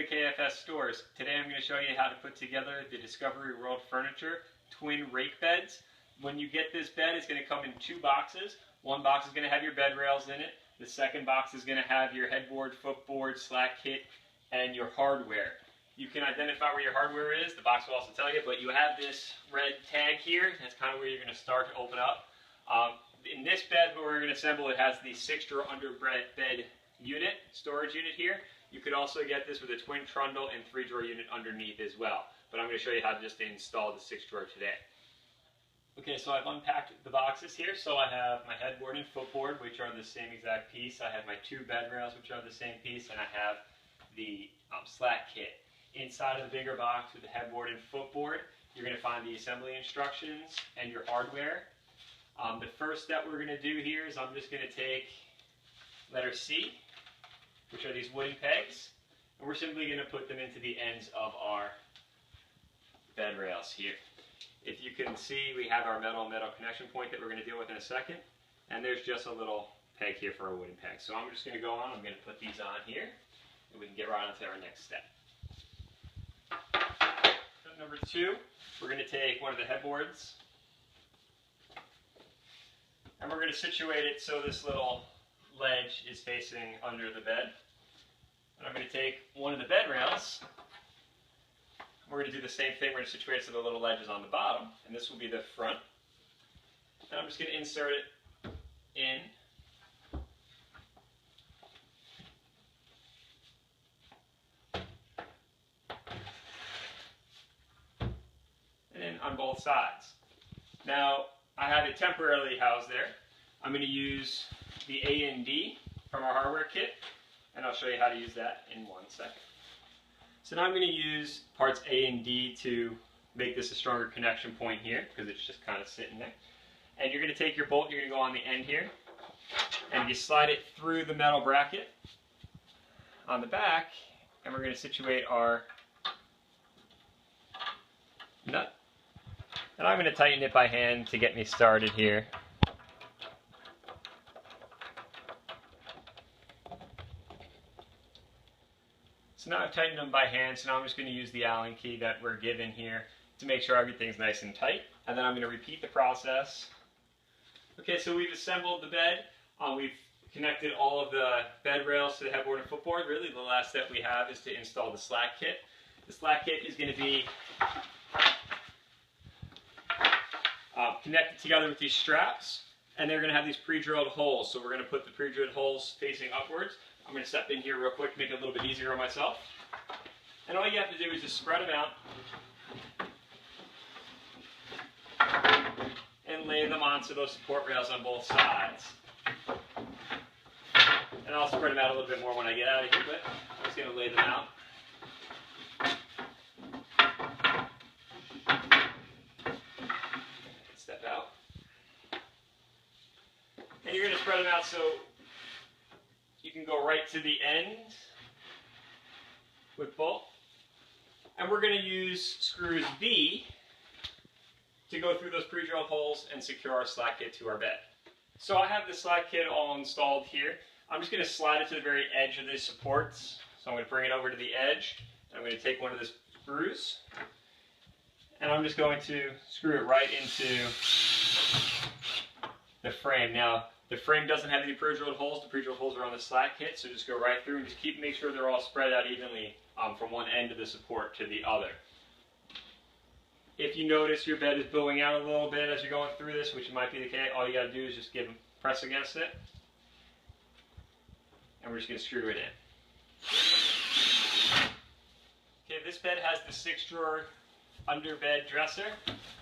KFS Stores. Today I'm going to show you how to put together the Discovery World Furniture twin rake beds. When you get this bed, it's going to come in two boxes. One box is going to have your bed rails in it. The second box is going to have your headboard, footboard, slack kit, and your hardware. You can identify where your hardware is. The box will also tell you, but you have this red tag here. That's kind of where you're going to start to open up. In this bed, what we're going to assemble, it has the 6-drawer under bed unit, storage unit here. You could also get this with a twin trundle and 3-drawer unit underneath as well. But I'm going to show you how to just install the 6-drawer today. Okay, so I've unpacked the boxes here. So I have my headboard and footboard, which are the same exact piece. I have my 2 bed rails, which are the same piece, and I have the slack kit. Inside of the bigger box with the headboard and footboard, you're going to find the assembly instructions and your hardware. The first step we're going to do here is I'm just going to take letter C, which are these wooden pegs, and we're simply going to put them into the ends of our bed rails here. If you can see, we have our metal connection point that we're going to deal with in a second, and there's just a little peg here for a wooden peg. So I'm just going to go on, I'm going to put these on here, and we can get right on to our next step. Step number 2, we're going to take one of the headboards, and we're going to situate it so this little ledge is facing under the bed. And I'm going to take one of the bed rails. We're going to do the same thing. We're going to situate it so the little ledge is on the bottom, and this will be the front. And I'm just going to insert it in. And then on both sides. Now, I have it temporarily housed there. I'm going to use the A and D from our hardware kit, and I'll show you how to use that in 1 second. So now I'm going to use parts A and D to make this a stronger connection point here, because it's just kind of sitting there. And you're going to take your bolt, you're going to go on the end here, and you slide it through the metal bracket on the back, and we're going to situate our nut. And I'm going to tighten it by hand to get me started here. So now I've tightened them by hand, so now I'm just going to use the Allen key that we're given here to make sure everything's nice and tight. And then I'm going to repeat the process. Okay, so we've assembled the bed. We've connected all of the bed rails to the headboard and footboard. Really, the last step we have is to install the slack kit. The slack kit is going to be connected together with these straps, and they're going to have these pre-drilled holes. So we're going to put the pre-drilled holes facing upwards. I'm going to step in here real quick to make it a little bit easier on myself. And all you have to do is just spread them out and lay them onto those support rails on both sides. And I'll spread them out a little bit more when I get out of here, but I'm just going to lay them out. Step out. And you're going to spread them out so you can go right to the end with both. And we're going to use screws B to go through those pre-drilled holes and secure our slack kit to our bed. So I have the slack kit all installed here. I'm just going to slide it to the very edge of the supports. So I'm going to bring it over to the edge. I'm going to take one of the screws, and I'm just going to screw it right into the frame. Now, the frame doesn't have any pre-drilled holes. The pre-drilled holes are on the slack kit, so just go right through and just make sure they're all spread out evenly from one end of the support to the other. If you notice your bed is bowing out a little bit as you're going through this, which might be the case, all you got to do is just press against it, and we're just going to screw it in. Okay, this bed has the 6-drawer under bed dresser.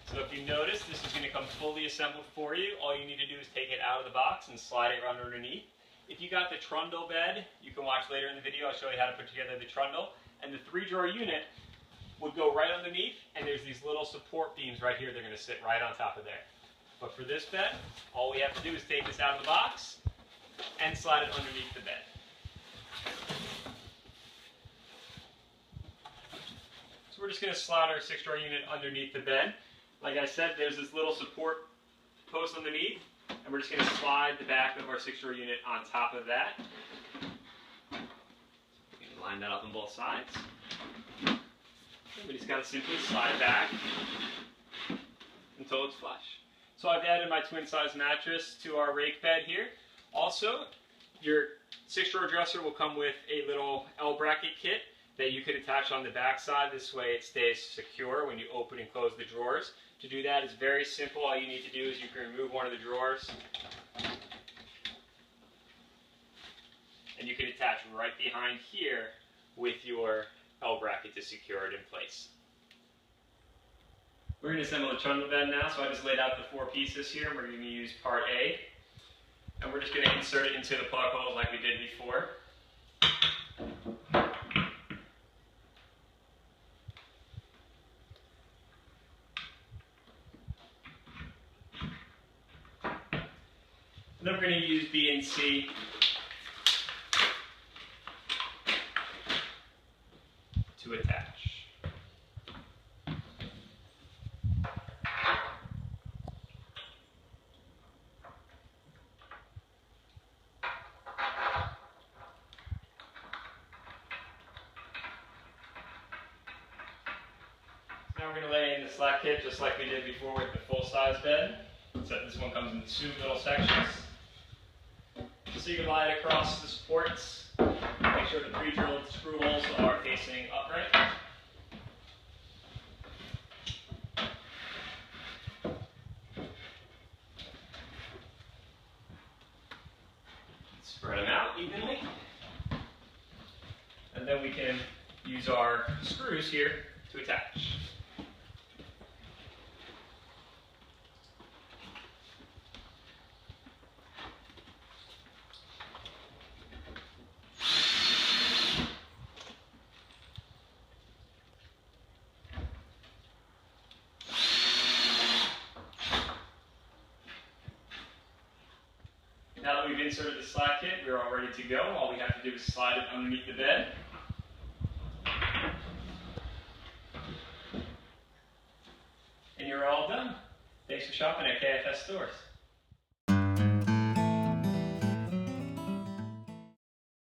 So if you notice, this is going to come fully assembled for you. All you need to do is take it out of the box and slide it right underneath. If you got the trundle bed, you can watch later in the video. I'll show you how to put together the trundle. And the 3-drawer unit would go right underneath, and there's these little support beams right here. They're going to sit right on top of there. But for this bed, all we have to do is take this out of the box and slide it underneath the bed. So we're just going to slide our 6-drawer unit underneath the bed. Like I said, there's this little support post underneath, and we're just going to slide the back of our 6-drawer unit on top of that. We can line that up on both sides. We just got to simply slide it back until it's flush. So I've added my twin size mattress to our rake bed here. Also, your 6-drawer dresser will come with a little L bracket kit that you could attach on the back side. This way it stays secure when you open and close the drawers. To do that is very simple. All you need to do is you can remove one of the drawers and you can attach right behind here with your L bracket to secure it in place. We're going to assemble the trundle bed now, so I just laid out the 4 pieces here. We're going to use part A, and we're just going to insert it into the plug holes like we did before. And then we're going to use B and C to attach. Now we're going to lay in the slack kit just like we did before with the full-size bed, except this one comes in 2 little sections. So you can lie it across the supports. Make sure the pre-drilled screw holes are facing upright. Spread them out evenly. And then we can use our screws here to attach. Now that we've inserted the slack kit, we're all ready to go. All we have to do is slide it underneath the bed. And you're all done. Thanks for shopping at KFS Stores.